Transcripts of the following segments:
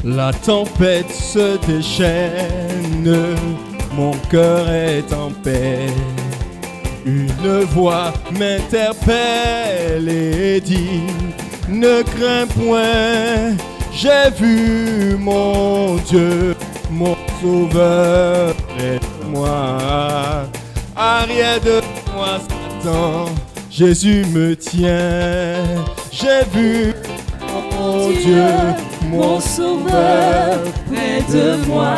La tempête se déchaîne, mon cœur est en paix. Une voix m'interpelle et dit: ne crains point, j'ai vu mon Dieu, mon Sauveur près de moi. Arrière de moi Satan, Jésus me tient. J'ai vu mon Dieu, mon Sauveur près de moi.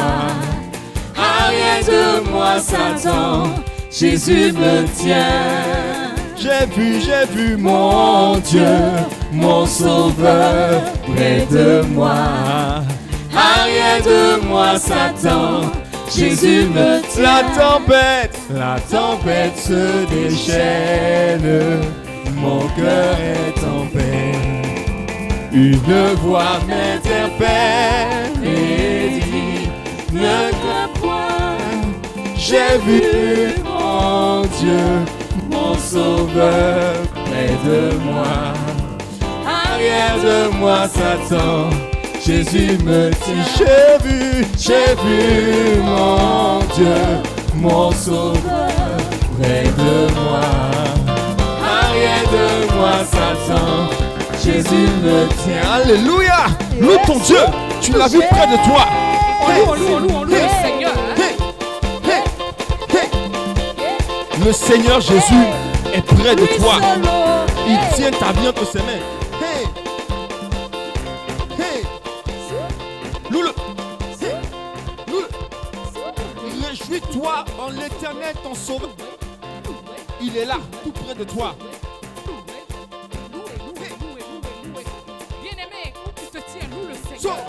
Arrière de moi Satan, Jésus me tient. J'ai vu mon Dieu, mon Sauveur près de moi. Arrière de moi Satan, Jésus me tient. La tempête se déchaîne, mon cœur est en paix. Une voix m'interpelle et dit: ne crains point, j'ai vu mon Dieu, mon Sauveur près de moi. Arrière de moi Satan, Jésus me tient. J'ai vu mon Dieu, mon Sauveur près de moi. Arrière de moi Satan, Jésus me tient. Alléluia. Loue ton Dieu. Tu l'as vu près de toi. On loue le Seigneur. Le Seigneur Jésus est près de toi. Il tient ta vie entre ses mains. Loue-le. Réjouis-toi en l'Éternel, ton Sauveur. Il est là, tout près de toi. Bien-aimé, où tu te tiens, loue le Seigneur.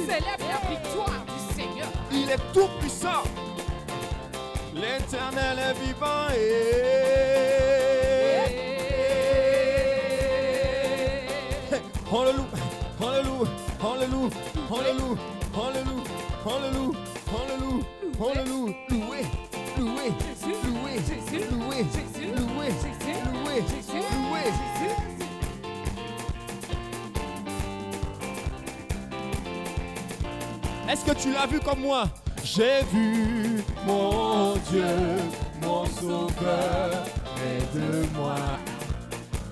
Célèbre la victoire du Seigneur. Il est tout puissant. L'Éternel est vivant et on le loue, on le loue, on le loue, on le loue, on le loue, on le loue, on le loue, on le loue, loué, loué, loué, loué, loué, loué, loué. Est-ce que tu l'as vu comme moi? J'ai vu mon Dieu, mon Sauveur près de moi.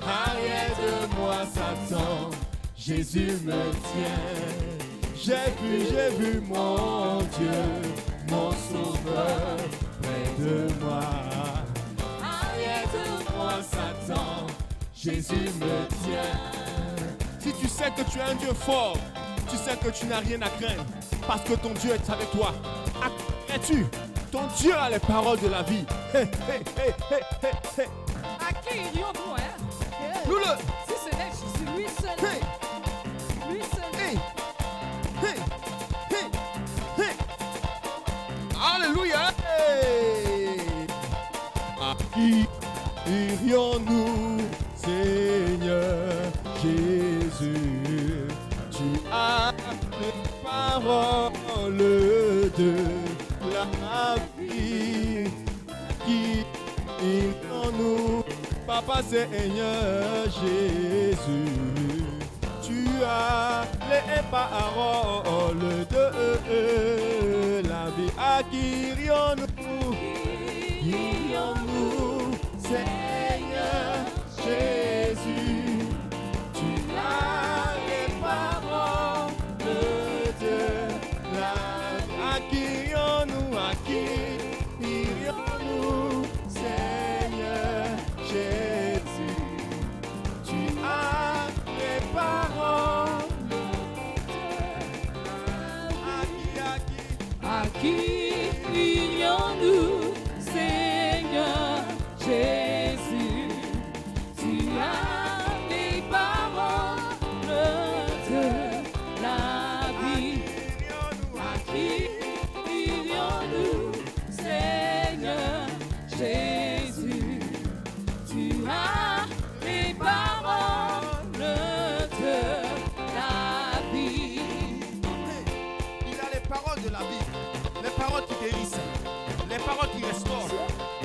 Arrière de moi Satan, Jésus me tient. J'ai vu mon Dieu, mon Sauveur près de moi. Arrière de moi Satan, Jésus me tient. Si tu sais que tu as un Dieu fort, tu sais que tu n'as rien à craindre parce que ton Dieu est avec toi. À qui es-tu? Ton Dieu a les paroles de la vie. À qui irions-nous, hein? Loue-le. Si ce n'est Jésus, lui seul. Lui seul. Alléluia. À qui irions-nous, Seigneur Jésus? Tu as les paroles de la vie. Qui irions-nous, Papa Seigneur Jésus? Tu as les paroles de la vie. À qui irions-nous? Irions-nous, Seigneur Jésus? Tu as les paroles de la vie. À qui irions-nous? À qui irions-nous, Seigneur Jésus? Tu as les paroles de à qui irions-nous, Seigneur Jésus? Tu as les paroles de la vie. À qui irions-nous, Seigneur Jésus? Tu as les paroles de la vie. Il a les paroles de la vie, les paroles qui guérissent, les paroles qui restaurent,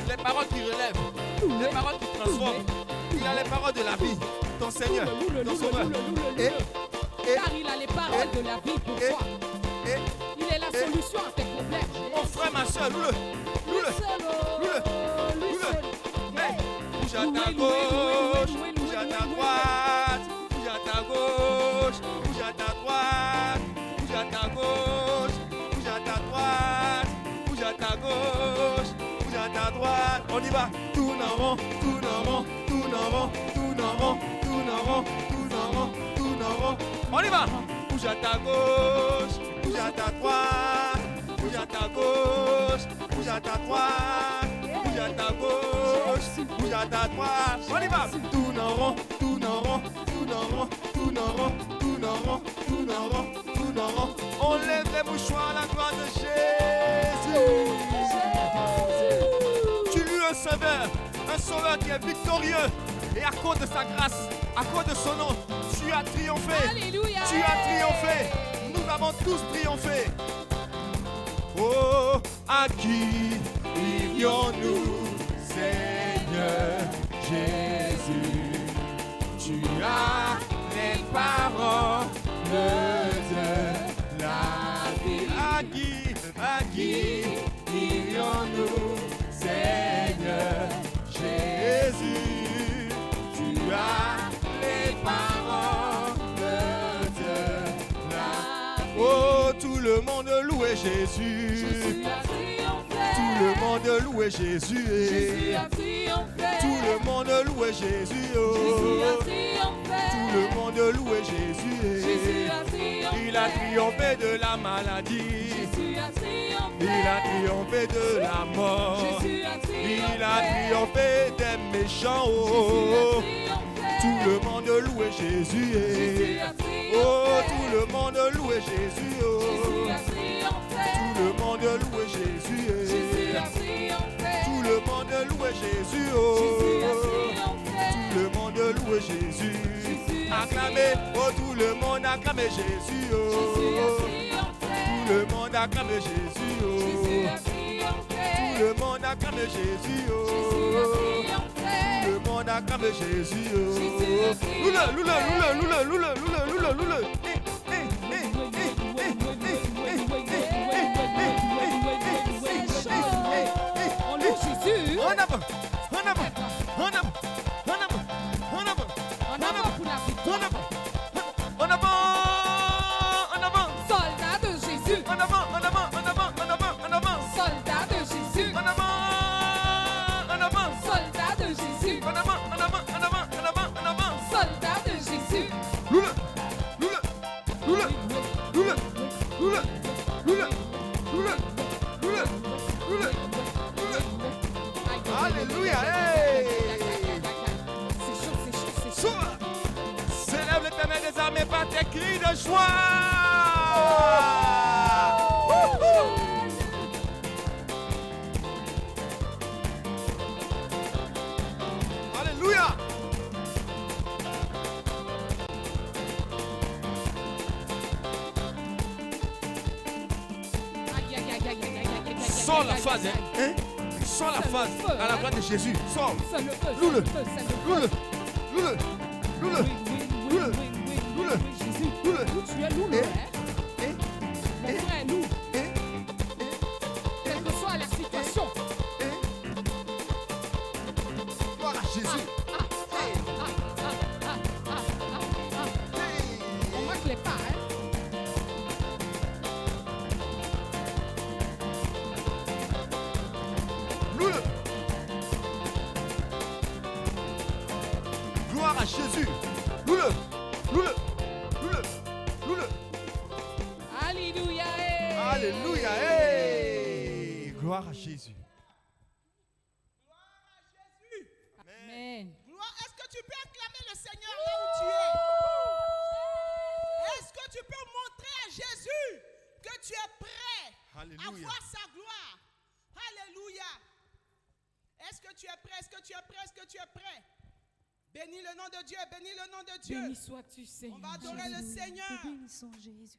les paroles qui relèvent, les paroles qui transforment. Il a les paroles de la vie, ton Seigneur, ton Sauveur. Et car il a les paroles de la vie pour toi. Il est la solution à tes problèmes. Mon frère, ma soeur, loue-le. Loue-le. Bouge à ta gauche, bouge à ta droite, bouge à ta gauche, bouge à ta droite, bouge à ta gauche, bouge à ta droite, bouge à ta gauche, bouge à ta droite. On y va. Tourne en rond, tourne en rond, tourne en rond, tourne en rond, tourne en rond, tourne en rond, tourne en rond. On y va. Bouge à ta gauche, bouge à ta droite, bouge à ta gauche, bouge à ta droite, bouge à ta gauche, bouge à ta droite. On y va. Tourne en rond, tourne en rond, tourne en rond, tourne en rond, tourne en rond, tourne en rond, tourne en rond. On lève les mouchoirs à la gloire de Jésus. Tu lui un sauveur qui est victorieux. Et à cause de sa grâce, à cause de son nom, tu as triomphé. Alléluia. Tu as triomphé. Nous avons tous triomphé. Oh, à qui irions-nous, Seigneur Jésus? Tu as les paroles de la vie. À qui irions-nous, Seigneur Jésus? Tu as les paroles de la vie. Oh, tout le monde louait Jésus. Jésus a triomphé. Tout le monde louait Jésus. Jésus a triomphé. Tout le monde louait Jésus. Jésus a triomphé. Tout le monde louait Jésus. Jésus a triomphé. Il a triomphé de la maladie. Jésus a triomphé. Il a triomphé de la mort. Jésus a triomphé. Il a triomphé des méchants. Jésus Oh, a triomphé. tout le monde louait Jésus. Jésus a triomphé. Oh, tout le monde louait Jésus. Oh, Jésus a triomphé. tout le monde louait Jésus. Jésus a triomphé. Tout le monde louait Jésus. Jésus a Oh, triomphé. tout le monde louait Jésus. Jésus a Acclamez, oh, tout le monde acclamait Jésus. Jésus a Oh, triomphé. tout le monde acclamait Jésus. Jésus Oh, a triomphé. tout le monde acclamait Jésus. Jésus a Oh, triomphé. tout le monde acclamait Jésus. Oh, Jésus a triomphé. Loule. On loue Jésus. En avant, en avant, en avant, en avant, en avant, En avant pour la victoire. en avant, en avant, Soldat de Jésus. en avant, en avant, en avant, en avant, en avant, Soldat de Jésus. en avant, en avant, Soldat de Jésus. en avant, en avant, en avant, en avant, en avant. Soldat de Jésus. Loule, loule, loule, loule, loule, loule, loule, loule, loule. Alléluia, hey. C'est chaud, c'est chaud, c'est chaud. Sois. Célèbre l'Éternel des armées par tes cris de joie. Wouhou. Alléluia. Sors la phase, hein? Sors la phase à la gloire de Jésus. Sors. C'est le feu, Loule. c'est le feu, c'est le feu. Loule. Loule. Loule. Loule. Loule. Jésus, Loule. où tu es lourd, Eh. hein? Eh. Mon frère, lourd. Eh. Quelle que soit la situation. Gloire à Jésus. On marque les pas, hein? Loule. Gloire à Jésus. Loule. Loule. Loule. Loule. Alléluia. eh. Alléluia. Hey. Gloire à Jésus. Amen. Gloire, est-ce que tu peux acclamer le Seigneur là où tu es? Est-ce que tu peux montrer à Jésus que tu es prêt Alléluia. à voir sa gloire? Alléluia. Est-ce que tu es prêt? Est-ce que tu es prêt? Est-ce que tu es prêt? Bénis le nom de Dieu, bénis le nom de Dieu. Béni sois-tu, Seigneur. On va adorer le Seigneur. Bénissons Jésus.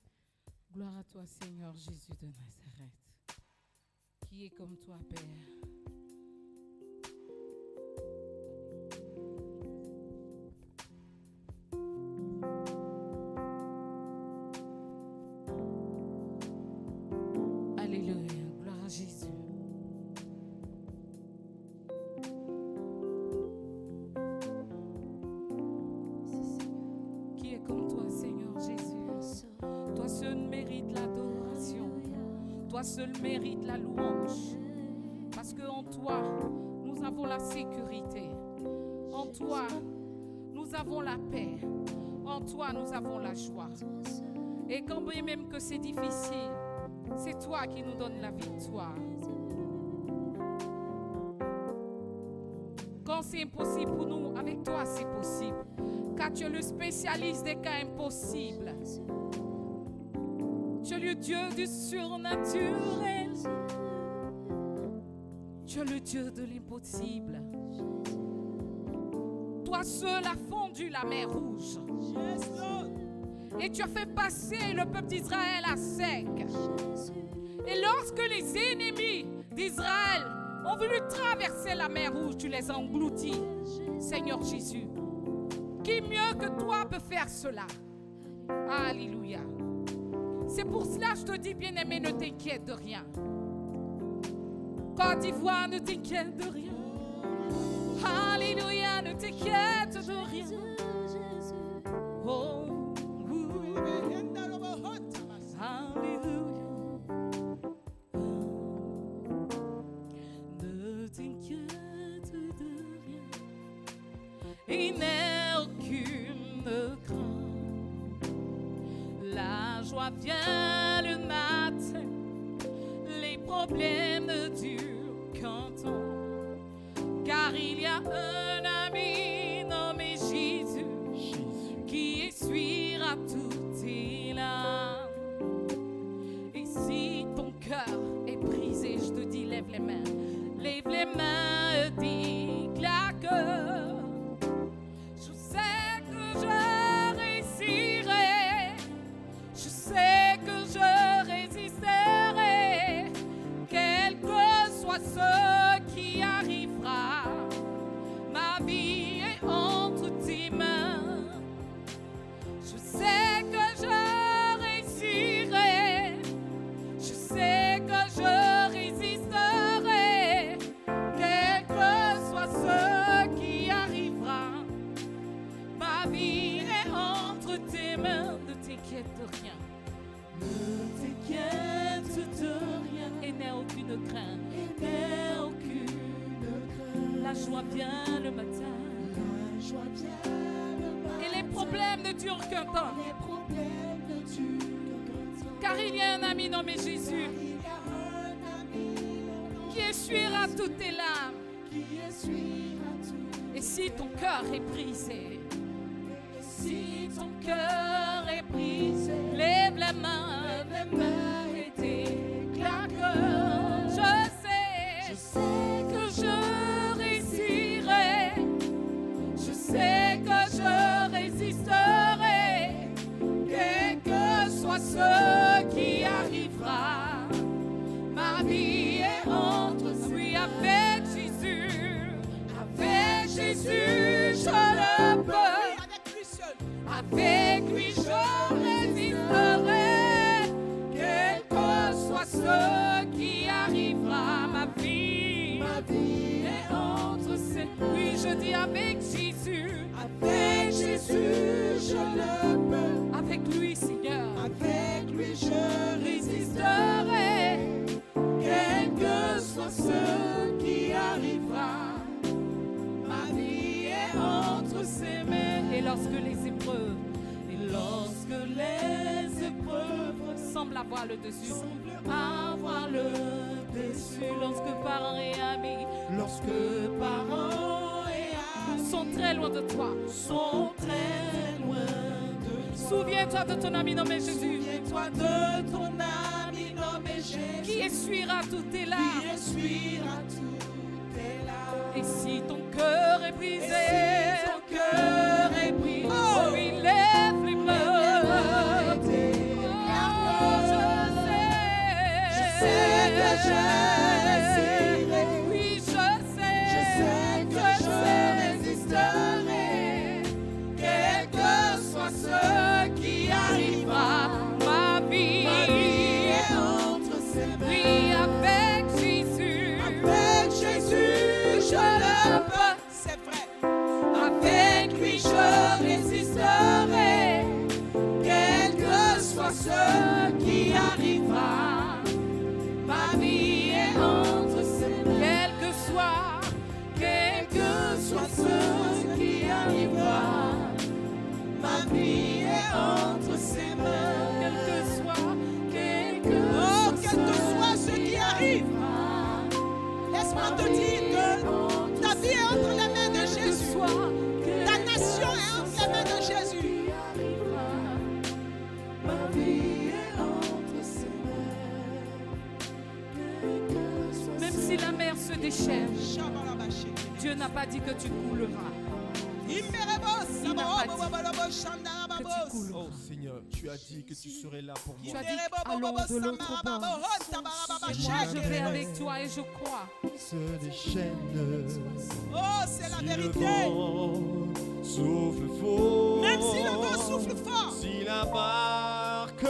Gloire à toi, Seigneur Jésus de Nazareth. Qui est comme toi, Père? Toi seul mérites la louange. Parce qu'en toi, nous avons la sécurité. En toi, nous avons la paix. En toi, nous avons la joie. Et quand bien même que c'est difficile, c'est toi qui nous donnes la victoire. Quand c'est impossible pour nous, avec toi c'est possible. Car tu es le spécialiste des cas impossibles. Tu es le Dieu du surnaturel. Tu es le Dieu de l'impossible. Toi seul as fondu la mer rouge. Et tu as fait passer le peuple d'Israël à sec. Et lorsque les ennemis d'Israël ont voulu traverser la mer rouge, tu les as engloutis. Seigneur Jésus, qui mieux que toi peut faire cela? Alléluia. C'est pour cela que je te dis, bien-aimé, ne t'inquiète de rien. Côte d'Ivoire, ne t'inquiète de rien. Alléluia, ne t'inquiète de rien. Oh, alléluia. Ne t'inquiète de rien. Il n'est aucune crainte. La joie vient le matin. Les problèmes ne durent qu'un temps. Car il y a un ami nommé Jésus qui essuiera toutes tes larmes. Et si ton cœur est brisé, je te dis, lève les mains. Lève les mains, déclare que je sais que je réussirai. Je sais que je résisterai. Quel que soit ce qui arrivera, ma vie est entre tes mains. Je sais que je réussirai. Je sais que je résisterai. Quel que soit ce qui arrivera, ma vie est entre tes mains. Ne t'inquiète de rien. Ne t'inquiète de rien. Et n'aie aucune crainte. Et n'aie aucune crainte. La joie vient le matin. La joie vient le matin. Et les problèmes ne durent qu'un temps. Les problèmes ne durent qu'un temps. Car il y a un ami nommé Jésus qui essuiera toutes tes larmes. Et si ton cœur est brisé, si ton cœur est brisé, lève la main et déclare que je sais que je réussirai. Je sais que je résisterai. Quel que soit ce qui arrivera, ma vie est entre lui. Avec Jésus, je le peux. Avec lui je résisterai. Quel que soit ce qui arrivera, ma vie est entre ses. Oui, je dis avec Jésus, je le peux. Avec lui, Seigneur, avec lui je résisterai. Quel que soit ce qui arrivera, ma vie est entre ses mains. Et lorsque les épreuves semblent avoir le dessus, lorsque parents et amis, sont très loin de toi, souviens-toi de ton ami nommé Jésus, qui essuiera toutes tes larmes. Et si ton cœur est brisé, oh, il lève les mains. Je sais que je résisterai. Oui, je sais que je résisterai. Quel que soit ce qui arrivera, ma vie est entre ses mains. Oui, avec Jésus, je le peux. C'est vrai. Avec lui, je résisterai. Quel que soit ce qui arrivera, se déchaîne. Shabalabashe. Dieu n'a pas dit que tu couleras. Immerebos, Il n'a pas dit sabarababababos, que shandarababos. tu couleras. Oh Seigneur, tu as dit que tu serais là pour Tu moi. as dit allons de l'autre bord. Et moi je vais avec toi et je crois. Se déchaîne. Oh, c'est la Si le vérité. vent souffle fort, Même si le vent souffle fort, si la barque Si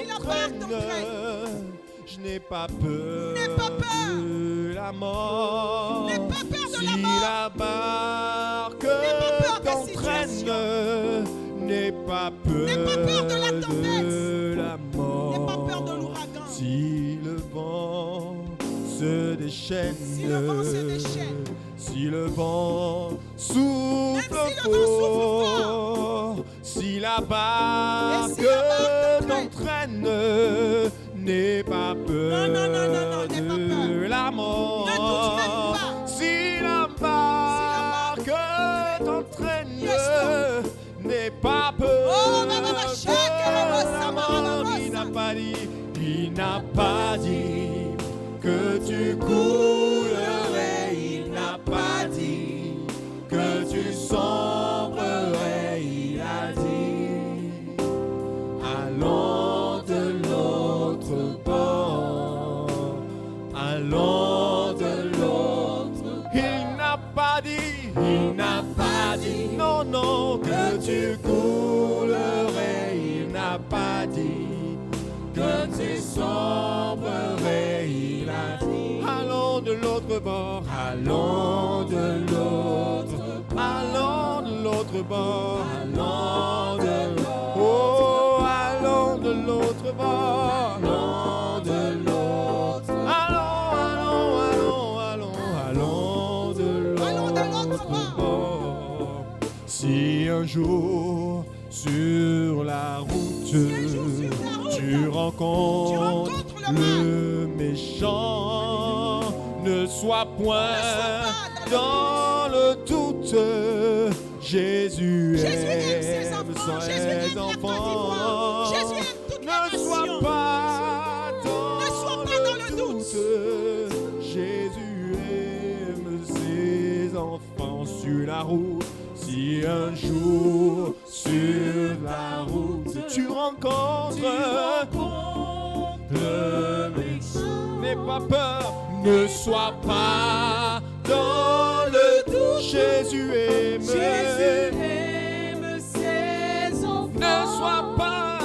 la barque m'entraîne, t'entraîne, je n'ai pas peur, n'aie pas peur. de la mort. N'aie pas peur de Si la mort. la barque N'aie pas peur des t'entraîne, situations. n'aie pas peur, N'aie pas peur de la tempête. de la mort. N'aie pas peur de l'ouragan. Si le vent se déchaîne, Si le vent se déchaîne, si le vent souffle Même si le vent souffle fort, si la barque Et si la barque t'entraîne, n'aie pas peur, Non, non, non, non, non, n'aie pas peur. de la mort. Ne doute même pas. Si la barque t'entraîne, Yes, n'aie pas peur, Oh, Baba, de Shaka, la Baba, mort. Baba, Il n'a Baba. pas dit, il n'a pas dit que tu coulerais, il n'a pas dit que tu sombrerais, il a dit allons de l'autre bord, allons de l'autre. Il n'a pas dit, non, non, que tu coulerais, il n'a pas dit que tu sombrerais, il a dit allons de l'autre bord, allons de l'autre, allons de l'autre bord, allons de l'autre, oh, allons de l'autre bord, allons de l'autre, allons de l'autre bord. Si un jour sur la route, tu rencontres le méchant, ne sois point dans le doute. Jésus aime ses enfants. Jésus aime toute la Ne sois nation. pas dans le doute. Jésus aime ses enfants sur la route. Si un jour sur la route tu rencontres le méchant, n'aie pas peur, ne sois pas dans le doute. Jésus aime ses enfants. ne sois pas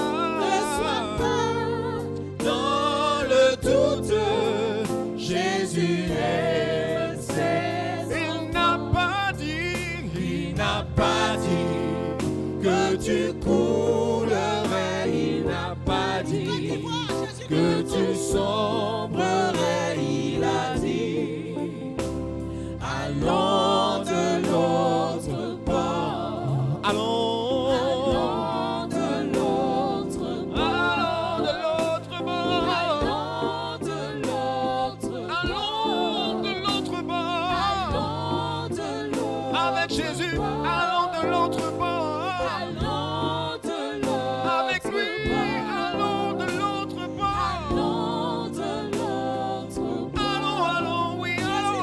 dans le doute. Jésus aime il n'a pas dit que tu coulerais, il n'a pas dit que tu sombrerais, il a dit allons de l'autre bord, allons de l'autre bord, allons de l'autre bord, allons de l'autre bord, avec Jésus, allons de l'autre bord, avec lui, allons de l'autre bord, allons, oui, allons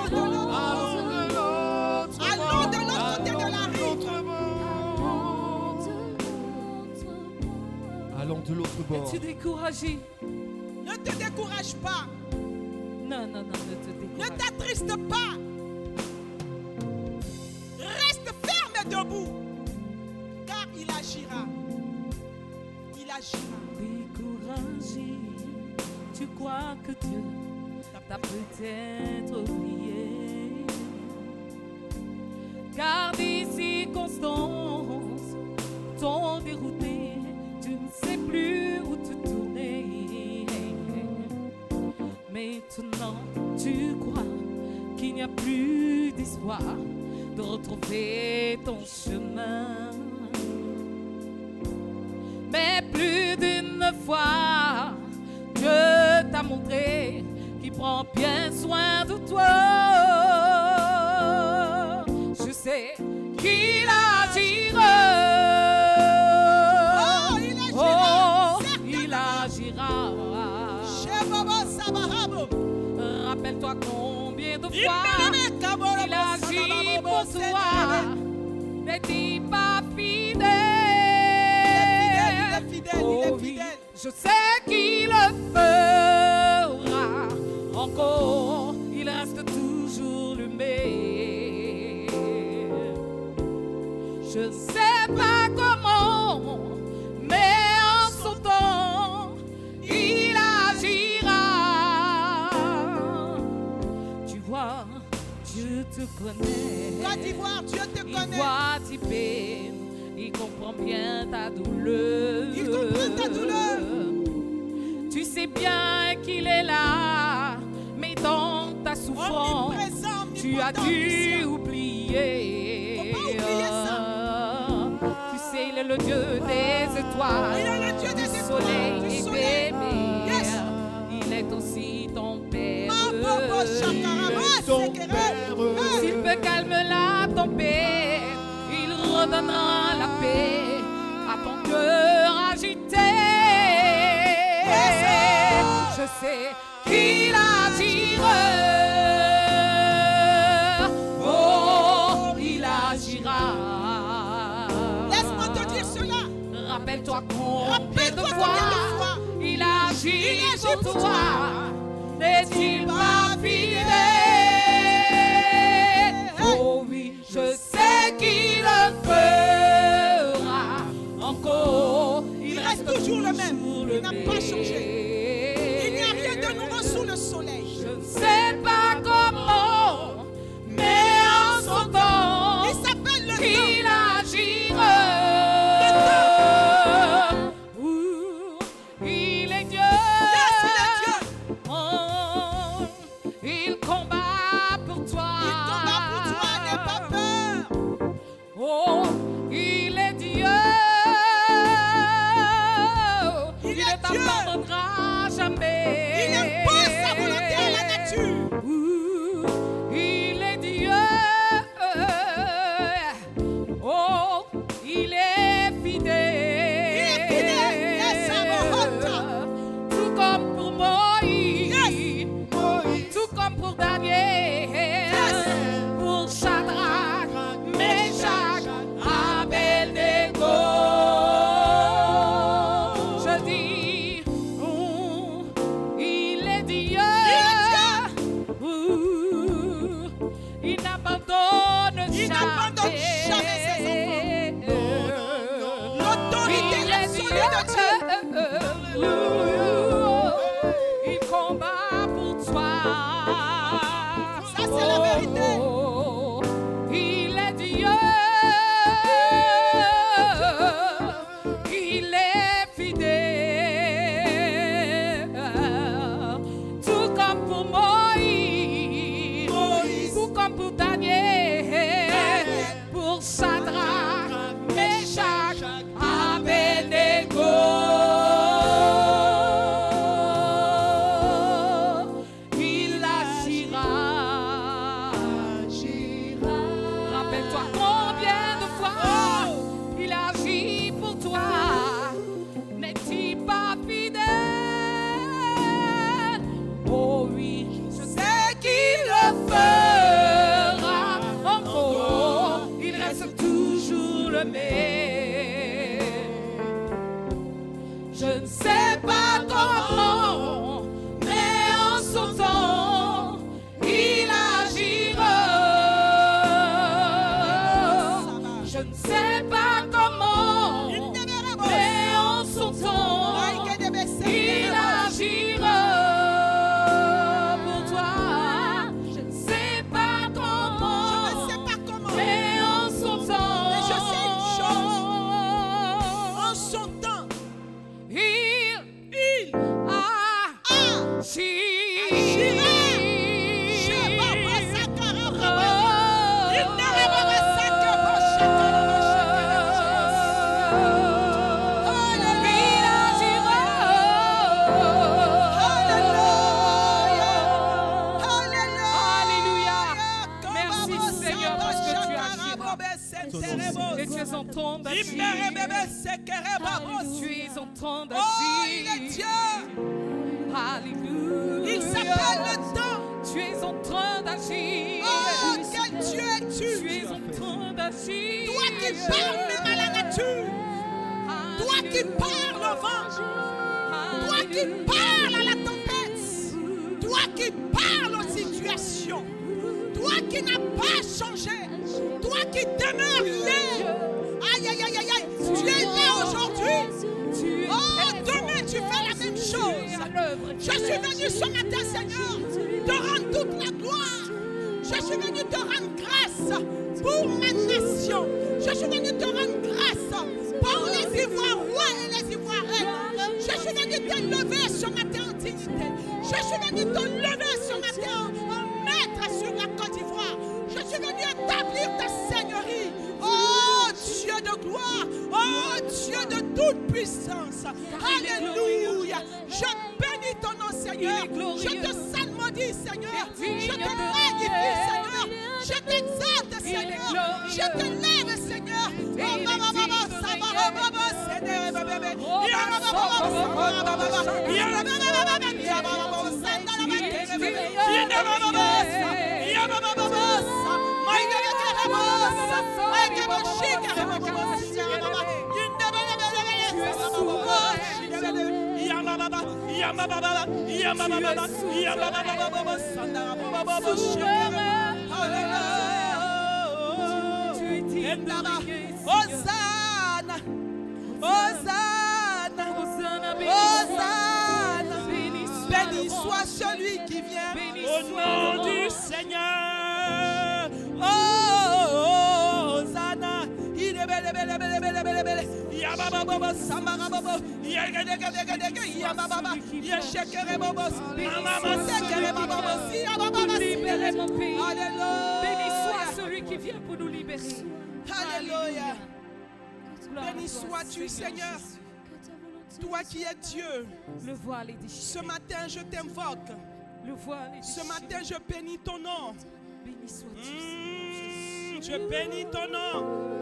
de l'autre bord, Allons de l'autre côté de la rive. allons de l'autre bord. Es-tu découragé? Ne te décourage pas. Non, non, non, ne te Ne décourage. t'attriste pas. Reste ferme et debout. Car il agira. Il agira. Découragé, tu crois que Dieu t'a peut-être oublié. Car des circonstances t'ont dérouté, tu ne sais plus où te tourner. Maintenant, tu crois qu'il n'y a plus d'espoir de retrouver ton chemin. Mais plus d'une fois, Dieu t'a montré qu'il prend bien soin de toi. Je sais qu'il agira. Oh, il agira. Oh, il agira. Shebobo Sabarabo. Rappelle-toi Je sais qu'il le fera encore. Il reste toujours le même. Je ne sais pas comment, mais en son temps, il agira. Tu vois, Dieu te connaît. Côte d'Ivoire, Dieu te Il connaît. voit tes peines, il comprend bien ta douleur. Il comprend ta douleur. Tu sais bien qu'il est là, mais dans ta souffrance, Omniprésent, tu as dû omnipotent, oublier. Faut pas oublier ça. Tu sais, il est le Dieu des étoiles, Il est le Dieu des du étoiles, soleil du et soleil. des mers. Yes. Il est aussi ton Père. Mabobo Chakarama, Ton Sekere. Père. S'il peut calmer la tempête, il redonnera la paix à ton cœur agité. Je sais qu'il agira. Oh, il agira. Laisse-moi te dire cela. Rappelle-toi combien de Rappelle-toi combien de fois fois il agit il agit pour pour toi. toi. N'est-il pas fidèle? Oh oui, je sais qu'il le fera encore. Il reste toujours le même. Il n'a pas changé. Il n'y a rien de nouveau sous le soleil. Je ne sais pas comment, mais en son temps, Il s'appelle le temps. il agira. Ouh, il est Dieu. Yes, il est Dieu. Oh, il combat pour toi. Il combat pour toi, n'aie pas peur. Oh, il est Dieu. Il est ne t'abandonnera jamais. Il impose sa volonté à la nature. Ouh, il est Dieu. Oh, il est fidèle. Il est fidèle. Yes, Sabaoth. Tout comme pour Moïse. Yes. Tout comme pour Daniel. Pour Shadrach, Meshach, Abednego. Je dis, il est Dieu. Il n'abandonne Il n'abandonne jamais ses enfants. L'autorité Il est absolue de Dieu. Il combat pour toi. Ça, c'est la vérité. Oh, il est Dieu. Il est fidèle. Tout comme pour Moïse. Tout comme pour Daniel. Pour Shadrach, Meshach, Abednego. Il agira. Rappelle-toi combien de fois il agit pour toi. N'est-il pas fidèle? Oh oui, je sais qu'il le fera encore. Il reste toujours le même. Je ne sais pas comment, mais en son temps, il agira. Je ne sais pas comment, mais en son temps, il agira pour toi. Je ne sais pas comment, mais en son temps, Mais je sais une chose. En son temps, il Et tu es en train d'agir. Tu es en train d'agir. Oh, il est Dieu. Alléluia. Il s'appelle le temps. Tu es en train d'agir. Oh, quel Dieu es-tu? Tu es en train d'agir. Toi qui parles même à la nature. Toi qui parles au vent. qui parles à la tempête, toi qui parles aux situations, toi qui n'as pas changé, toi qui demeures hier. Aïe, aïe, aïe, aïe, aïe. Tu es là aujourd'hui. Oh, demain tu fais la même chose. Je suis venu ce matin, Seigneur, te rendre toute la gloire. Je suis venu te rendre grâce pour ma nation. Je suis venu te rendre grâce pour les Ivoiriens et les Ivoiriennes. Je suis venu te lever ce matin en dignité. Je suis venu te lever ce matin en maître sur la Côte d'Ivoire. Je suis venu établir ta seigneurie. Oh Dieu de gloire. Oh Dieu de toute puissance. Alléluia. Je bénis ton nom, Seigneur. Je te salmodie, Seigneur. Je te magnifie, Seigneur. Je t'exalte, Seigneur. Je te lève, Seigneur. Hosanna, Hosanna, Hosanna, béni soit celui qui vient au nom du Seigneur. Oh, Hosanna, il est belle, belle, belle, belle, belle, belle. Yababa, Samara, Bobo, Yagadega, Yababa, Yashakere, Bobos, Mama, Sekere, Bobos, Yababa, libérer mon pays. Alléluia. Béni soit celui qui vient pour nous libérer. Alléluia. Béni sois-tu, Seigneur. Toi qui es Dieu. Le voile est déchiré. Ce matin, je t'invoque. Le voile est déchiré. Ce matin, je bénis ton nom. Béni sois-tu. Je bénis ton nom.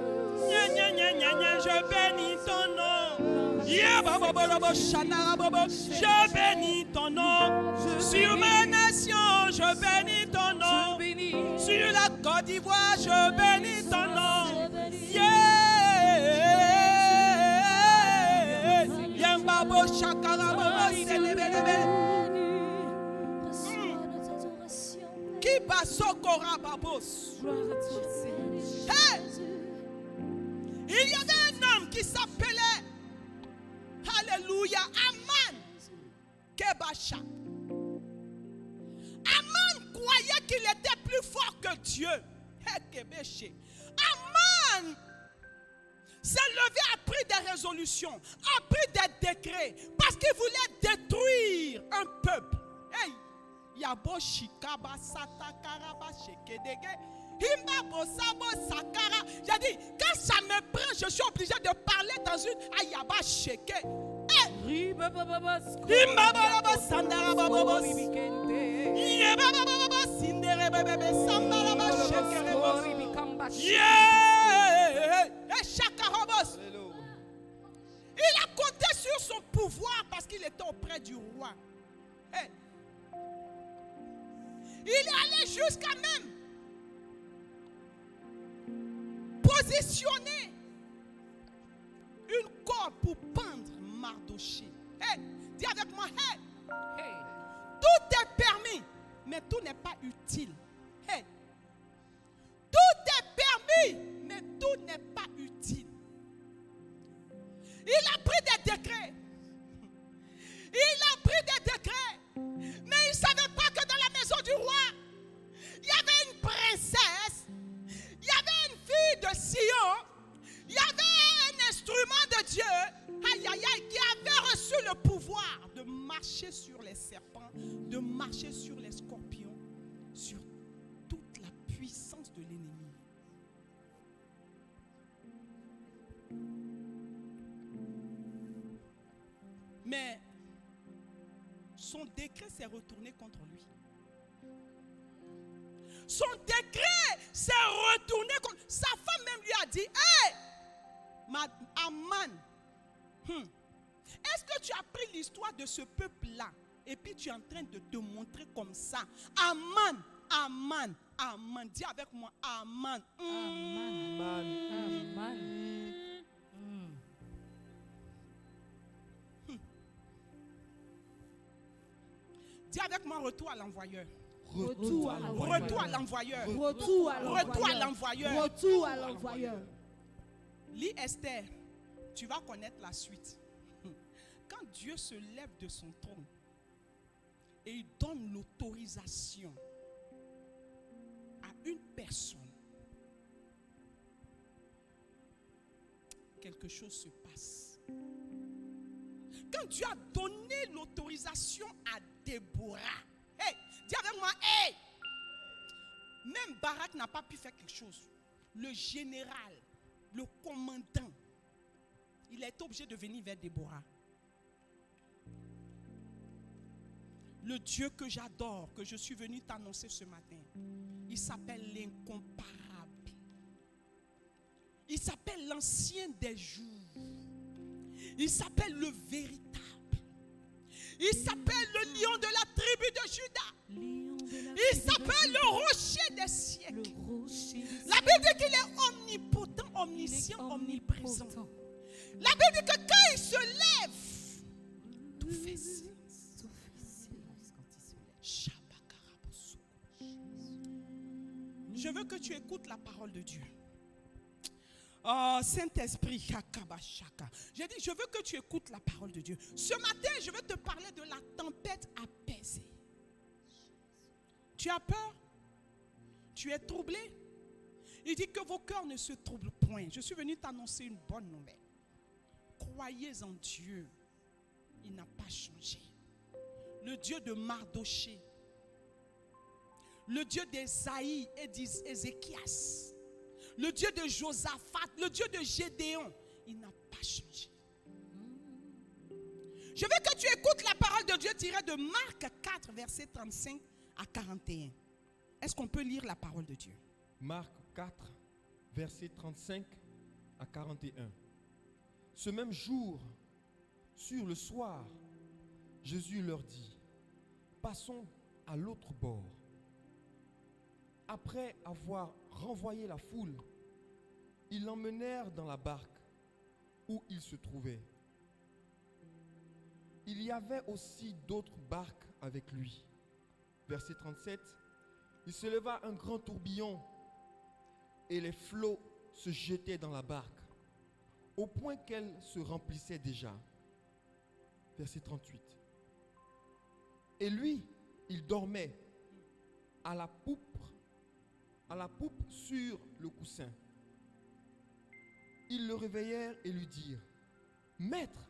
Nya, nya, nya, nya, nya, je bénis ton nom. Yeah, babo, babo, shana, babo. Je bénis ton nom. Sur ma nation, je bénis ton nom. Sur la Côte d'Ivoire, je bénis ton nom. Yeah. Yeah, babo, shakara, babo, selebelebe. Qui basokora, babos. Hey! Il y avait un homme qui s'appelait, alléluia, Aman Kebasha. Aman croyait qu'il était plus fort que Dieu. Aman s'est levé, a pris des résolutions, a pris des décrets, parce qu'il voulait détruire un peuple. Hey! Yabo shikaba satakaraba shekedege. J'ai dit, quand ça me prend, je suis obligé de parler dans une ayaba sheke. Il a compté sur son pouvoir parce qu'il était auprès du roi. Hey. Il est allé jusqu'à même positionner une corde pour pendre Mardoché. Hey, dis avec moi, hey. Hey. Tout est permis, mais tout n'est pas utile. Hey. Tout est permis, mais tout n'est pas utile. Il a pris des décrets. Il a pris des décrets. Mais il ne savait pas que dans la maison du roi, il y avait une princesse. Il y avait une fille de Sion, il y avait un instrument de Dieu, aïe, aïe, aïe, qui avait reçu le pouvoir de marcher sur les serpents, de marcher sur les scorpions, sur toute la puissance de l'ennemi. Mais son décret s'est retourné contre lui. Son décret s'est retourné contre... Sa femme même lui a dit, hey, Aman, est-ce que tu as pris l'histoire de ce peuple-là et puis tu es en train de te montrer comme ça? Aman, Aman, Aman. Dis avec moi, Aman. Aman. Aman. Dis avec moi, retour à l'envoyeur. Retour à l'envoyeur. Retour à l'envoyeur. Retour à l'envoyeur. Retour à l'envoyeur. Retour à l'envoyeur. Lis Esther, tu vas connaître la suite. Quand Dieu se lève de son trône et il donne l'autorisation à une personne, quelque chose se passe. Quand Dieu a donné l'autorisation à Déborah, hey, dis avec moi, hey, même Barak n'a pas pu faire quelque chose. Le général, le commandant, il est obligé de venir vers Déborah. Le Dieu que j'adore, que je suis venu t'annoncer ce matin, il s'appelle l'incomparable. Il s'appelle l'ancien des jours. Il s'appelle le véritable. Il s'appelle le lion de la tribu de Juda. Il s'appelle le rocher des siècles. La Bible dit qu'il est omnipotent, omniscient, omniprésent. La Bible dit que quand il se lève, tout fait silence. Je veux que tu écoutes la parole de Dieu. Oh, Saint-Esprit, j'ai dit, je veux que tu écoutes la parole de Dieu. Ce matin, je veux te parler de la tempête apaisée. Tu as peur? Tu es troublé? Il dit que vos cœurs ne se troublent point. Je suis venu t'annoncer une bonne nouvelle. Croyez en Dieu. Il n'a pas changé. Le Dieu de Mardoché, le Dieu d'Ésaïe et d'Ézéchias, le Dieu de Josaphat, le Dieu de Gédéon, il n'a pas changé. Je veux que tu écoutes la parole de Dieu tirée de Marc 4, versets 35 à 41. Est-ce qu'on peut lire la parole de Dieu? Marc 4, versets 35 à 41. Ce même jour, sur le soir, Jésus leur dit, passons à l'autre bord. Après avoir renvoyé la foule, ils l'emmenèrent dans la barque où il se trouvait. Il y avait aussi d'autres barques avec lui. Verset 37, il se leva un grand tourbillon et les flots se jetaient dans la barque, au point qu'elle se remplissait déjà. Verset 38. Et lui, il dormait à la poupe sur le coussin. Ils le réveillèrent et lui dirent, Maître,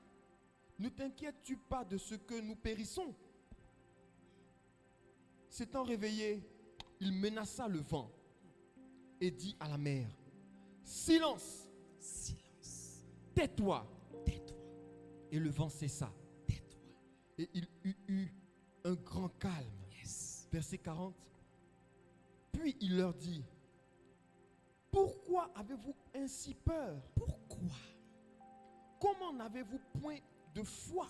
ne t'inquiètes-tu pas de ce que nous périssons? S'étant réveillé, il menaça le vent et dit à la mer, Silence, Silence. tais-toi. Tais-toi. Et le vent cessa. Tais-toi. Et il eut un grand calme. Yes. Verset 40. Puis il leur dit, pourquoi avez-vous ainsi peur? Pourquoi? Comment n'avez-vous point de foi?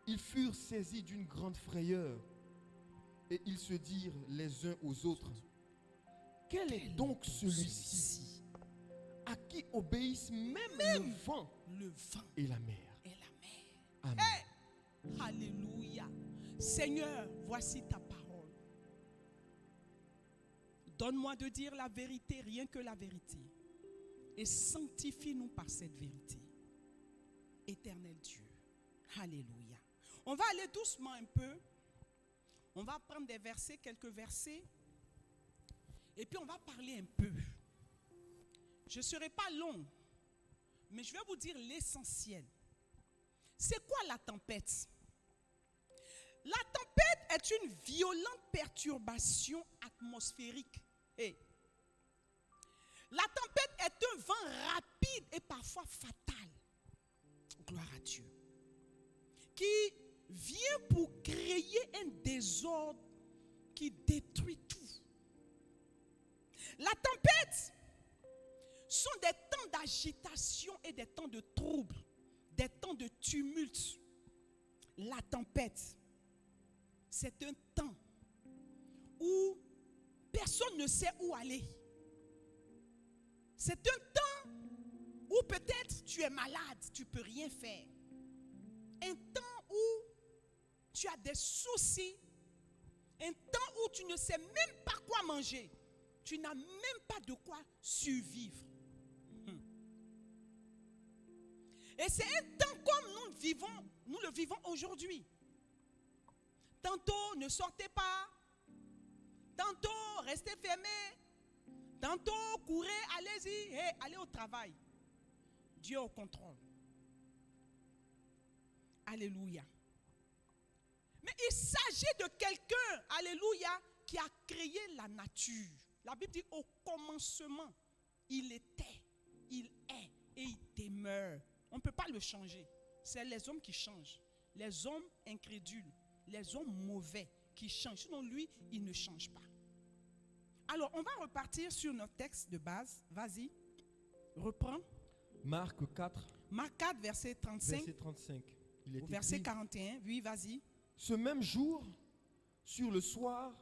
Ils furent saisis d'une grande frayeur et ils se dirent les uns aux autres, quel est donc celui-ci à qui obéissent même le vent et la mer? Amen. Hey! Alléluia. Seigneur, voici ta parole. Donne-moi de dire la vérité, rien que la vérité. Et sanctifie-nous par cette vérité. Éternel Dieu. Alléluia. On va aller doucement un peu. On va prendre des versets, quelques versets. Et puis on va parler un peu. Je ne serai pas long, mais je vais vous dire l'essentiel. C'est quoi la tempête? La tempête est une violente perturbation atmosphérique. Hey. La tempête est un vent rapide et parfois fatal. Gloire à Dieu. Qui vient pour créer un désordre qui détruit tout. La tempête sont des temps d'agitation et des temps de trouble, des temps de tumulte. La tempête, c'est un temps où personne ne sait où aller. C'est un temps où peut-être tu es malade, tu ne peux rien faire. Un temps où tu as des soucis, un temps où tu ne sais même pas quoi manger, tu n'as même pas de quoi survivre. Et c'est un temps comme nous le vivons aujourd'hui. Tantôt, ne sortez pas. Tantôt, restez fermés. Tantôt, courez, allez-y. Hey, allez au travail. Dieu est au contrôle. Alléluia. Mais il s'agit de quelqu'un, alléluia, qui a créé la nature. La Bible dit au commencement, il était, il est et il demeure. On ne peut pas le changer. C'est les hommes qui changent. Les hommes incrédules, les hommes mauvais qui changent. Sinon lui, il ne change pas. Alors, on va repartir sur notre texte de base. Vas-y, reprends. Marc 4, Marc 4, verset 35. verset 35. Il est Au verset écrit, 41. Oui, vas-y. ce même jour, sur le soir,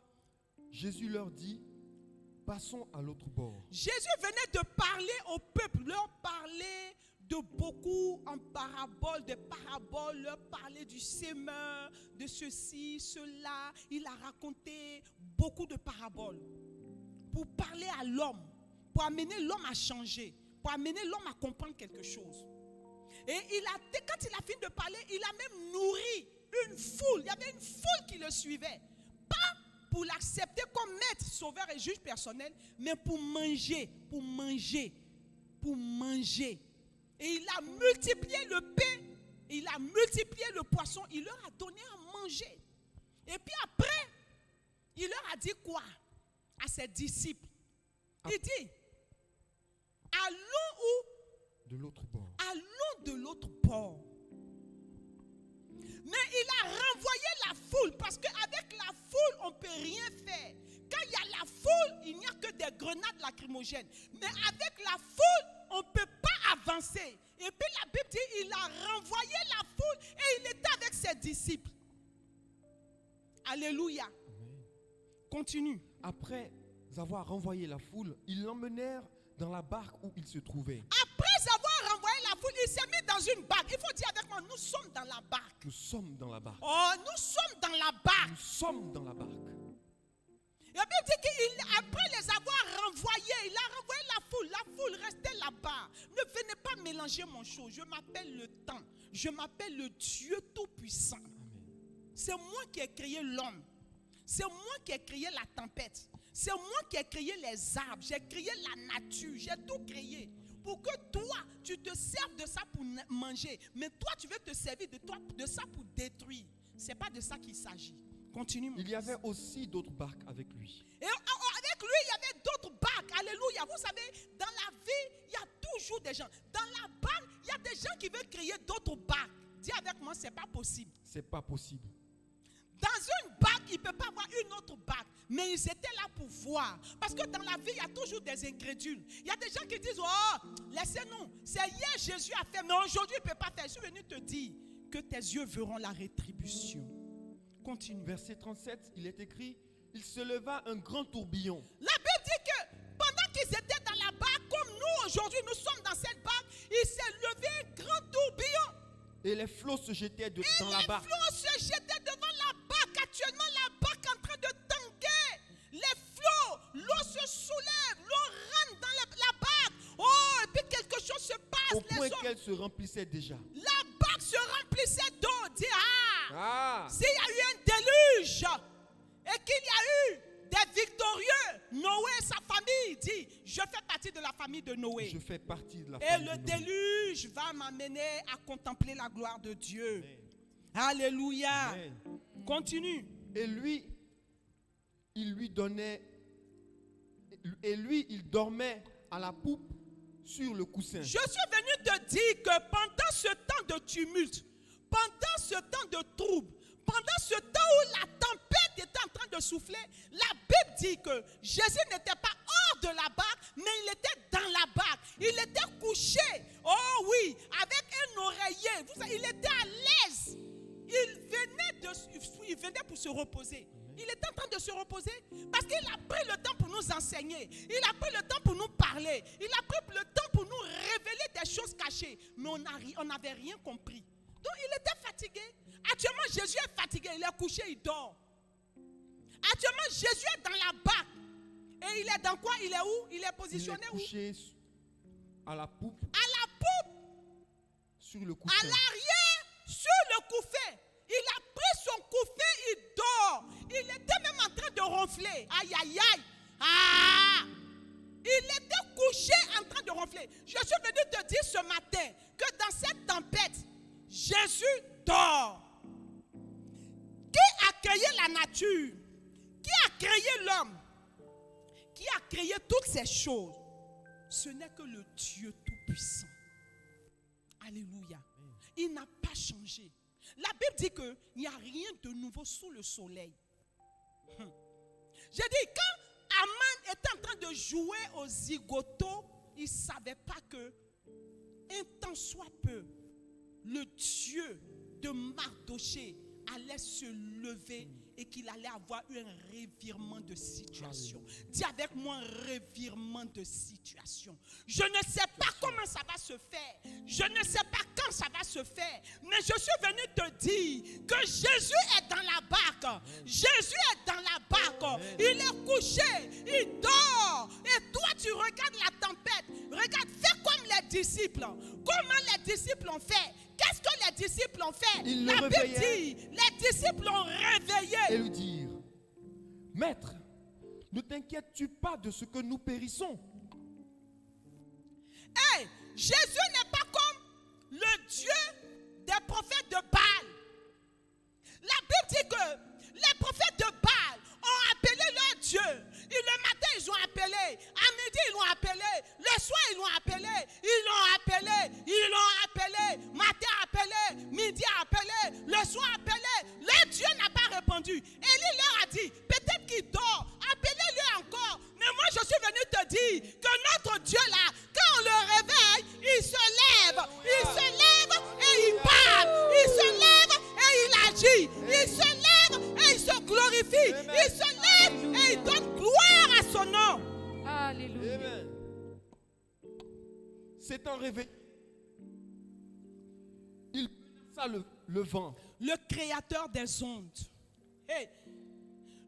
Jésus leur dit, passons à l'autre bord. Jésus venait de parler au peuple, leur parler de beaucoup en paraboles, des paraboles, leur parler du sémeur, de ceci, cela. Il a raconté beaucoup de paraboles pour parler à l'homme, pour amener l'homme à changer, pour amener l'homme à comprendre quelque chose. Et quand il a fini de parler, il a même nourri une foule. Il y avait une foule qui le suivait. Pas pour l'accepter comme maître, sauveur et juge personnel, mais pour manger, pour manger, pour manger. Et il a multiplié le pain, il a multiplié le poisson, il leur a donné à manger. Et puis après, il leur a dit quoi à ses disciples? Il dit, allons où? De l'autre bord. Allons de l'autre bord. Mais il a renvoyé la foule parce qu'avec la foule, on ne peut rien faire. Quand il y a la foule, il n'y a que des grenades lacrymogènes. Mais avec la foule, on ne peut pas avancer. Et puis la Bible dit, il a renvoyé la foule et il était avec ses disciples. Alléluia. Amen. Continue. Après avoir renvoyé la foule, ils l'emmenèrent dans la barque où il se trouvait. Après avoir renvoyé la foule, il s'est mis dans une barque. Il faut dire avec moi, nous sommes dans la barque. Nous sommes dans la barque. Oh, nous sommes dans la barque. Nous sommes dans la barque. La Bible dit qu'après les avoir renvoyés, il a renvoyé la foule restait là-bas. Ne venez pas mélanger mon chose. Je m'appelle le temps. Je m'appelle le Dieu Tout-Puissant. Amen. C'est moi qui ai créé l'homme. C'est moi qui ai créé la tempête. C'est moi qui ai créé les arbres. J'ai créé la nature. J'ai tout créé. Pour que toi, tu te serves de ça pour manger. Mais toi, tu veux te servir de ça pour détruire. Ce n'est pas de ça qu'il s'agit. Continue. Il y avait aussi d'autres barques avec lui. Et avec lui, il y avait d'autres barques. Alléluia. Vous savez, dans la vie, il y a toujours des gens. Dans la barque, il y a des gens qui veulent créer d'autres barques. Dis avec moi, ce n'est pas possible. C'est pas possible. Dans une barque, il ne peut pas avoir une autre barque. Mais ils étaient là pour voir. Parce que dans la vie, il y a toujours des incrédules. Il y a des gens qui disent, oh, laissez-nous. C'est hier Jésus a fait, mais aujourd'hui, il ne peut pas faire. Je suis venu te dire que tes yeux verront la rétribution. Continue. Verset 37, il est écrit, il se leva un grand tourbillon. La Bible dit que pendant qu'ils étaient dans la barque, comme nous aujourd'hui, nous sommes dans cette barque, il s'est levé un grand tourbillon. Et les flots se jetaient dans la barque. Les flots se jetaient devant la barque. Actuellement, la barque est en train de tanguer. Les flots, l'eau se soulève, l'eau rentre dans la barque. Oh, et puis quelque chose se passe. Au point qu'elle se remplissait déjà. La barque se remplissait d'eau. Dis, s'il y a eu un déluge et qu'il y a eu des victorieux, Noé et sa famille, dit, je fais partie de la famille de Noé. Je fais partie de la Et famille le de Noé. déluge va m'amener à contempler la gloire de Dieu. Amen. Alléluia. Amen. Continue. Et lui, il dormait à la poupe sur le coussin. Je suis venu te dire que pendant ce temps de tumulte, pendant ce temps de trouble, pendant ce temps où la tempête était en train de souffler, la Bible dit que Jésus n'était pas hors de la barque, mais il était dans la barque. Il était couché, oh oui, avec un oreiller. Vous savez, il était à l'aise. Il venait pour se reposer. Il était en train de se reposer parce qu'il a pris le temps pour nous enseigner. Il a pris le temps pour nous parler. Il a pris le temps pour nous révéler des choses cachées. Mais on n'avait rien compris. Donc il était fatigué. Actuellement, Jésus est fatigué, il est couché, il dort. Actuellement, Jésus est dans la barque. Et il est dans quoi? Il est où? Il est positionné où? Il est couché à la poupe. À la poupe. Sur le coussin. À l'arrière, sur le couffin. Il a pris son couffin, il dort. Il était même en train de ronfler. Aïe, aïe, aïe. Ah! Il était couché en train de ronfler. Je suis venu te dire ce matin que dans cette tempête, Jésus dort. Qui a créé la nature? Qui a créé l'homme? Qui a créé toutes ces choses? Ce n'est que le Dieu Tout-Puissant. Alléluia. Il n'a pas changé. La Bible dit qu'il n'y a rien de nouveau sous le soleil. J'ai dit, quand Aman était en train de jouer au zigoto, il ne savait pas que, un temps soit peu, le Dieu de Mardoché allait se lever et qu'il allait avoir un revirement de situation. Dis avec moi, un revirement de situation. Je ne sais pas comment ça va se faire. Je ne sais pas quand ça va se faire. Mais je suis venu te dire que Jésus est dans la barque. Jésus est dans la barque. Il est couché. Il dort. Et toi, tu regardes la tempête. Regarde, fais comme les disciples. Comment les disciples ont fait? Qu'est-ce que les disciples ont fait? La Bible dit, les disciples ont réveillé. Et lui dire, Maître, ne t'inquiètes-tu pas de ce que nous périssons? Hey, Jésus n'est pas comme le Dieu des prophètes de Baal. La Bible dit que les prophètes de Baal ont appelé leur Dieu. Et le matin, ils ont appelé. À midi, ils l'ont appelé. Le soir, ils l'ont appelé. Ils l'ont appelé. Ils l'ont appelé. Matin appelé. Midi appelé. Le soir appelé. Le Dieu n'a pas répondu. Élie leur a dit, peut-être qu'il dort. Appelez-le encore. Mais moi, je suis venu te dire que notre Dieu là, quand on le réveille, il se lève. Il se lève et il parle. Il se lève et il agit. Il se lève et il se glorifie. Il se lève et il donne gloire à son nom. Alléluia. Amen. C'est un réveil. Il menaça le vent. Le créateur des ondes. Hey,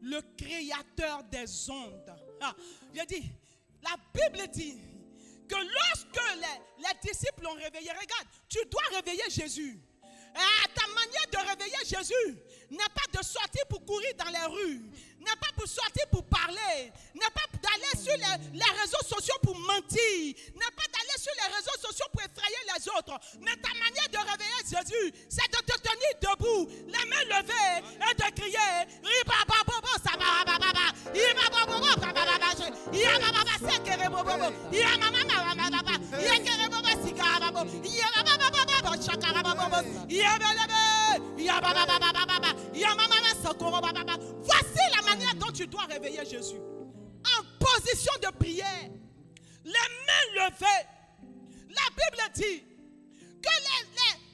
le créateur des ondes. Ah, j'ai dit, la Bible dit que lorsque les disciples l'ont réveillé, regarde, tu dois réveiller Jésus. Ta manière de réveiller Jésus n'est pas de sortir pour courir dans les rues, n'est pas pour sortir pour parler, n'est pas d'aller sur les réseaux sociaux pour mentir, n'est pas d'aller sur les réseaux sociaux pour effrayer les autres. Mais ta manière de réveiller Jésus, c'est de te tenir debout, les mains levées et de crier voici la manière dont tu dois réveiller Jésus. En position de prière, les mains levées. La Bible dit que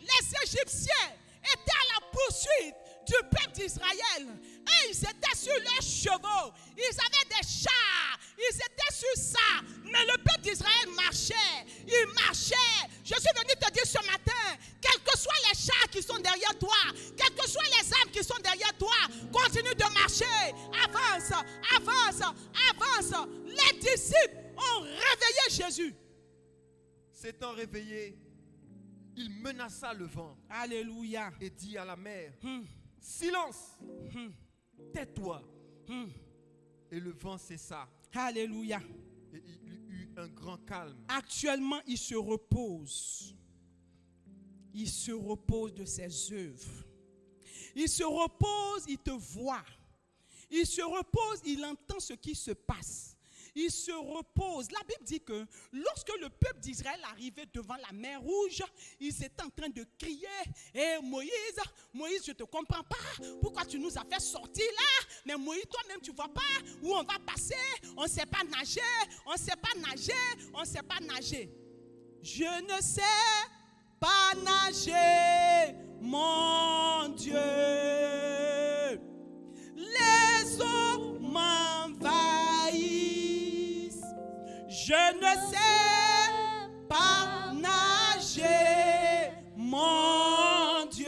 les Égyptiens étaient à la poursuite du peuple d'Israël. Et ils étaient sur leurs chevaux. Ils avaient des chars. Ils étaient sur ça. Mais le peuple d'Israël marchait. Il marchait. Je suis venu te dire ce matin, quels que soient les chars qui sont derrière toi, quelles que soient les armes qui sont derrière toi, continue de marcher. Avance, avance, avance. Les disciples ont réveillé Jésus. S'étant réveillé, il menaça le vent. Alléluia. Et dit à la mer, silence, tais-toi. Et le vent cessa. Alléluia. Et il y eut un grand calme. Actuellement, il se repose. Il se repose de ses œuvres. Il se repose, il te voit. Il se repose, il entend ce qui se passe. Il se repose. La Bible dit que lorsque le peuple d'Israël arrivait devant la mer Rouge, ils étaient en train de crier, Moïse, Moïse, je ne te comprends pas. Pourquoi tu nous as fait sortir là? Mais Moïse, toi-même, tu ne vois pas où on va passer. On ne sait pas nager, on ne sait pas nager, on ne sait pas nager. Je ne sais pas nager, mon Dieu. Les eaux m'envahissent. Je ne sais pas nager, mon Dieu.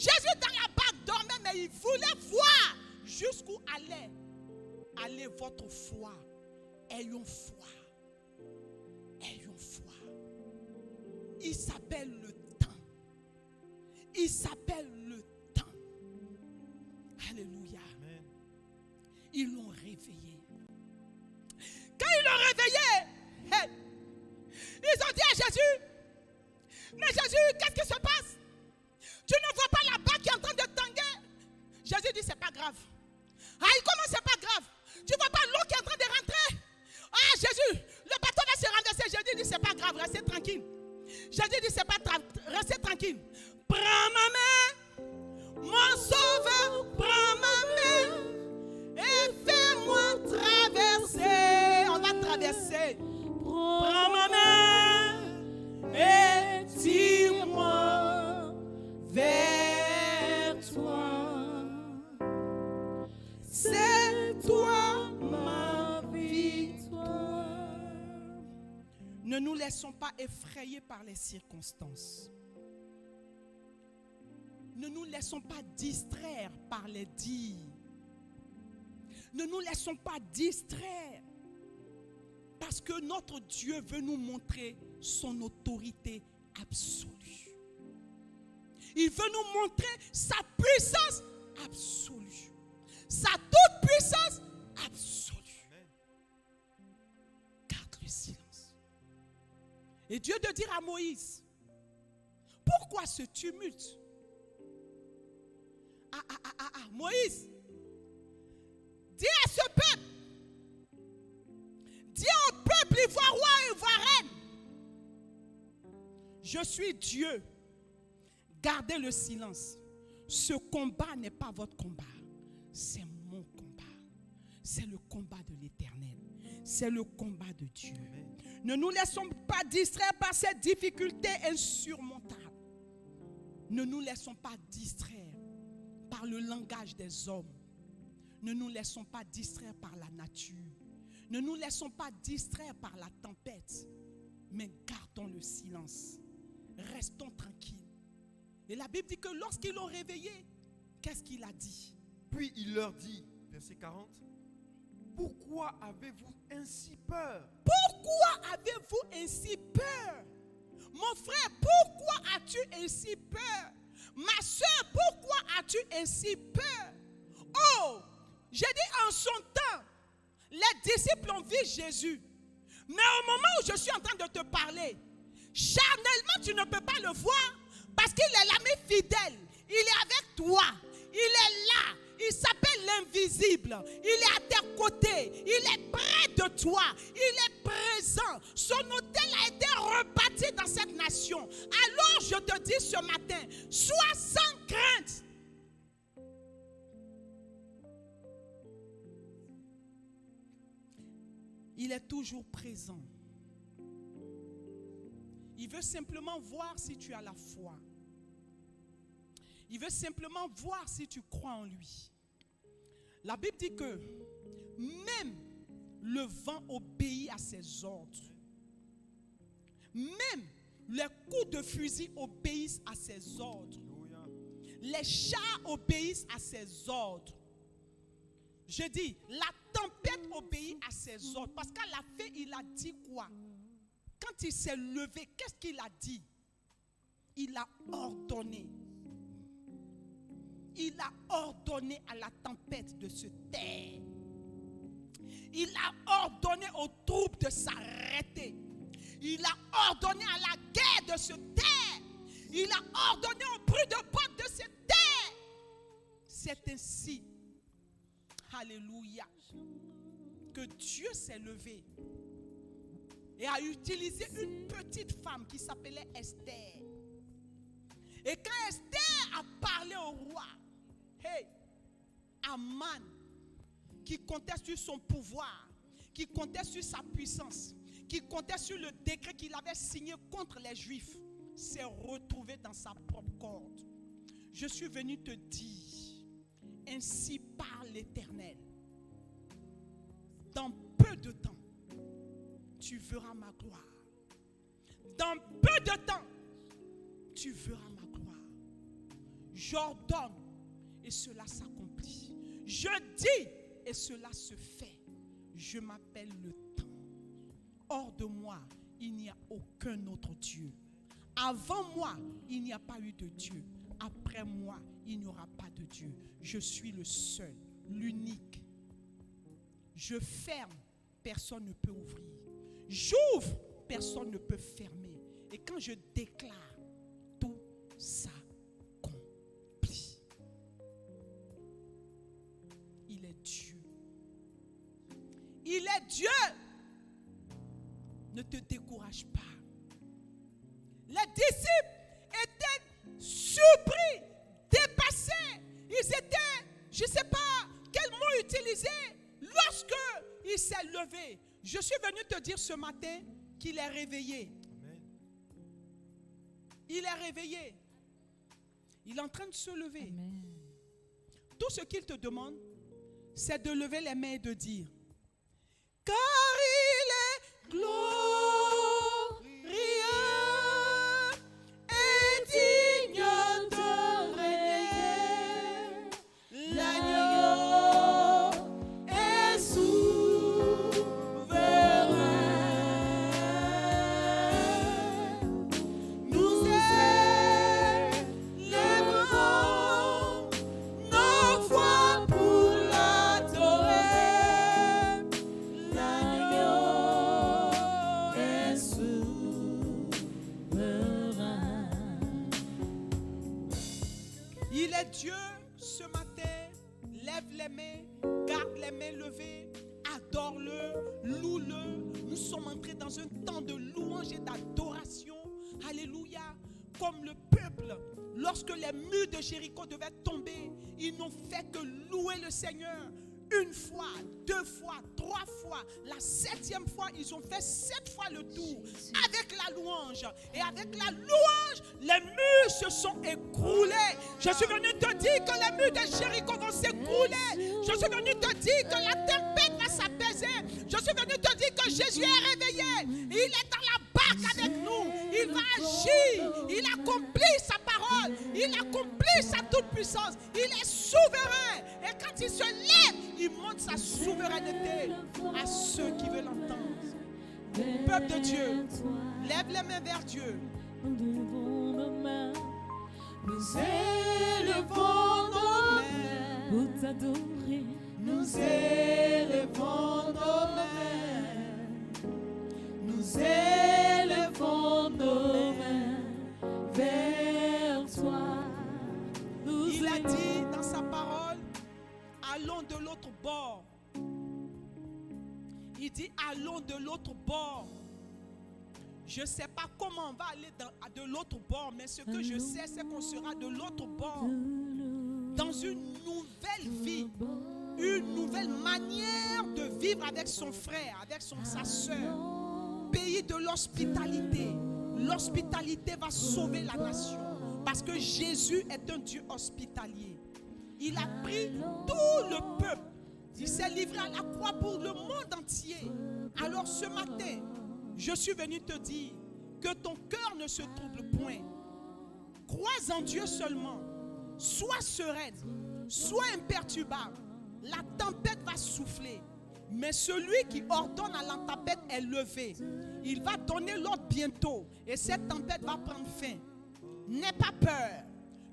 Jésus dans la barque dormait, mais il voulait voir jusqu'où allait votre foi. Ayons foi. Ayons foi. Il s'appelle le temps. Il s'appelle le temps. Alléluia. Amen. Ils l'ont réveillé. Quand ils l'ont réveillé, ils ont dit à Jésus, mais Jésus, qu'est-ce qui se passe? Tu ne vois pas la barque qui est en train de tanguer? Jésus dit, c'est pas grave. Ah, comment c'est pas grave? Tu vois pas l'eau qui est en train de rentrer? Ah, Jésus, le bateau va se renverser. Jésus dit, c'est pas grave, restez tranquille. Jésus dit, c'est pas grave, restez tranquille. Prends ma main, mon sauveur, prends ma main et fais-moi traverser. On va traverser. Prends ma main et tire-moi vers toi. C'est toi ma victoire. Ne nous laissons pas effrayer par les circonstances. Ne nous laissons pas distraire par les dires. Ne nous laissons pas distraire. Parce que notre Dieu veut nous montrer son autorité absolue. Il veut nous montrer sa puissance absolue. Sa toute puissance absolue. Garde le silence. Et Dieu de dire à Moïse, pourquoi ce tumulte? Moïse, dis à ce peuple, dis au peuple ivoirien et ivoirienne, je suis Dieu, gardez le silence. Ce combat n'est pas votre combat, c'est mon combat. C'est le combat de l'Éternel, c'est le combat de Dieu. Ne nous laissons pas distraire par cette difficulté insurmontable. Ne nous laissons pas distraire par le langage des hommes. Ne nous laissons pas distraire par la nature. Ne nous laissons pas distraire par la tempête. Mais gardons le silence. Restons tranquilles. Et la Bible dit que lorsqu'ils l'ont réveillé, qu'est-ce qu'il a dit? Puis il leur dit, verset 40, pourquoi avez-vous ainsi peur? Pourquoi avez-vous ainsi peur? Mon frère, pourquoi as-tu ainsi peur? Ma soeur, pourquoi as-tu ainsi peur? Oh, j'ai dit en son temps, les disciples ont vu Jésus. Mais au moment où je suis en train de te parler, charnellement, tu ne peux pas le voir parce qu'il est l'ami fidèle. Il est avec toi. Il est là. Il s'appelle l'invisible. Il est à tes côtés. Il est près de toi. Il est présent. Son autel a été rebâti dans cette nation. Alors je te dis ce matin, sois sans crainte. Il est toujours présent. Il veut simplement voir si tu as la foi. Il veut simplement voir si tu crois en lui. La Bible dit que même le vent obéit à ses ordres. Même les coups de fusil obéissent à ses ordres. Les chars obéissent à ses ordres. Je dis, la tempête obéit à ses ordres. Parce qu'à la fin, il a dit quoi? Quand il s'est levé, qu'est-ce qu'il a dit? Il a ordonné. Il a ordonné à la tempête de se taire. Il a ordonné aux troupes de s'arrêter. Il a ordonné à la guerre de se taire. Il a ordonné au bruit de bottes de se taire. C'est ainsi, alléluia, que Dieu s'est levé et a utilisé une petite femme qui s'appelait Esther. Et quand Esther a parlé au roi, hey, Aman, qui comptait sur son pouvoir, qui comptait sur sa puissance, qui comptait sur le décret qu'il avait signé contre les Juifs, s'est retrouvé dans sa propre corde. Je suis venu te dire, ainsi parle l'Éternel. Dans peu de temps, tu verras ma gloire. Dans peu de temps, tu verras ma gloire. J'ordonne et cela s'accomplit. Je dis et cela se fait. Je m'appelle le temps. Hors de moi, il n'y a aucun autre Dieu. Avant moi, il n'y a pas eu de Dieu. Après moi, il n'y aura pas de Dieu. Je suis le seul, l'unique. Je ferme, personne ne peut ouvrir. J'ouvre, personne ne peut fermer. Et quand je déclare, tout s'accomplit. Il est Dieu. Il est Dieu. Ne te décourage pas. Les disciples étaient surpris, dépassés. Ils étaient, je ne sais pas quel mot utiliser, lorsque il s'est levé. Je suis venu te dire ce matin qu'il est réveillé. Amen. Il est réveillé. Il est en train de se lever. Amen. Tout ce qu'il te demande, c'est de lever les mains et de dire, car il est glorieux et digne de régner. L'agneau est souverain. Nous élèverons nos voix pour l'adorer. L'agneau est souverain. Il est Dieu ce matin. Lève les mains, garde les mains levées, adore-le, loue-le. Nous sommes entrés dans un temps de louange et d'adoration. Alléluia. Comme le peuple, lorsque les murs de Jéricho devaient tomber, ils n'ont fait que louer le Seigneur. Une fois, 2 fois, 3 fois, la 7e fois, ils ont fait 7 fois le tour avec la louange. Et avec la louange, les murs se sont écroulés. Je suis venu te dire que les murs de Jéricho vont s'écrouler. Je suis venu te dire que la tempête va s'apaiser. Je suis venu te dire que Jésus est réveillé. Il est dans la barque avec nous. Il va agir. Il accomplit sa parole. Il accomplit sa toute-puissance. Il est souverain. Et quand il se lève, il montre sa souveraineté à ceux qui veulent l'entendre. Peuple de Dieu, lève les mains vers Dieu. Nous élevons nos mains pour t'adorer. Nous élevons nos mains. Nous élevons nos mains vers toi. Il a dit dans sa parole, allons de l'autre bord. Il dit, allons de l'autre bord. Je ne sais pas comment on va aller de l'autre bord, mais ce que je sais, c'est qu'on sera de l'autre bord. Dans une nouvelle vie, une nouvelle manière de vivre avec son frère, avec sa soeur. Pays de l'hospitalité. L'hospitalité va sauver la nation. Parce que Jésus est un Dieu hospitalier. Il a pris tout le peuple. Il s'est livré à la croix pour le monde entier. Alors ce matin, je suis venu te dire que ton cœur ne se trouble point. Crois en Dieu seulement. Sois sereine. Sois imperturbable. La tempête va souffler. Mais celui qui ordonne à la tempête est levé. Il va donner l'ordre bientôt. Et cette tempête va prendre fin. N'aie pas peur.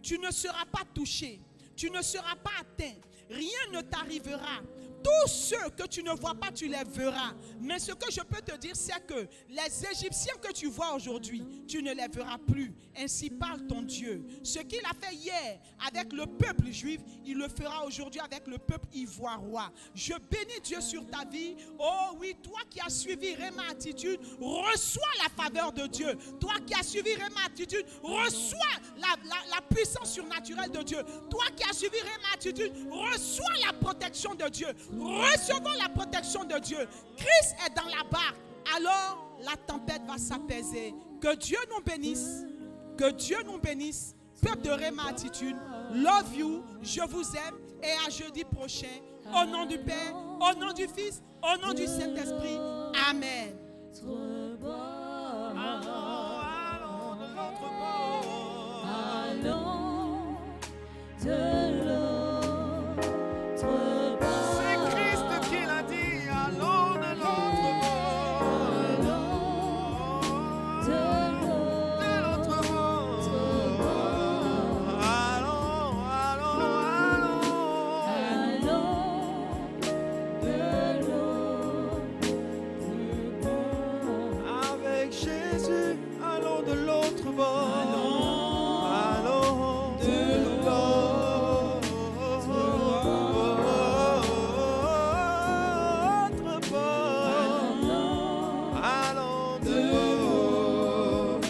Tu ne seras pas touché. Tu ne seras pas atteint. Rien ne t'arrivera. Tous ceux que tu ne vois pas, tu les verras. Mais ce que je peux te dire, c'est que les Égyptiens que tu vois aujourd'hui, tu ne les verras plus. Ainsi parle ton Dieu. Ce qu'il a fait hier avec le peuple juif, il le fera aujourd'hui avec le peuple ivoiriois. Je bénis Dieu sur ta vie. Oh oui, toi qui as suivi Réma Attitude, reçois la faveur de Dieu. Toi qui as suivi Réma Attitude, reçois la puissance surnaturelle de Dieu. Toi qui as suivi Réma Attitude, reçois la protection de Dieu. Recevons la protection de Dieu. Christ est dans la barque. Alors la tempête va s'apaiser. Que Dieu nous bénisse. Que Dieu nous bénisse. Peuple de Réma Attitude, love you. Je vous aime. Et à jeudi prochain. Au nom du Père, au nom du Fils, au nom du Saint-Esprit. Amen. Allons de l'autre bord. Allons de l'autre bord. Allons de l'autre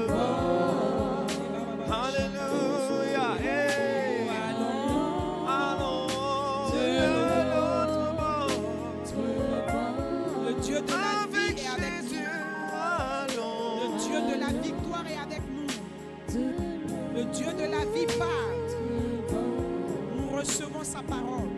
bord. Alléluia. Hey. Allons de l'autre bord. Le Dieu de la vie est avec Jésus, nous. Le Dieu de la victoire est avec nous. Le Dieu de la vie parle. Nous recevons sa parole.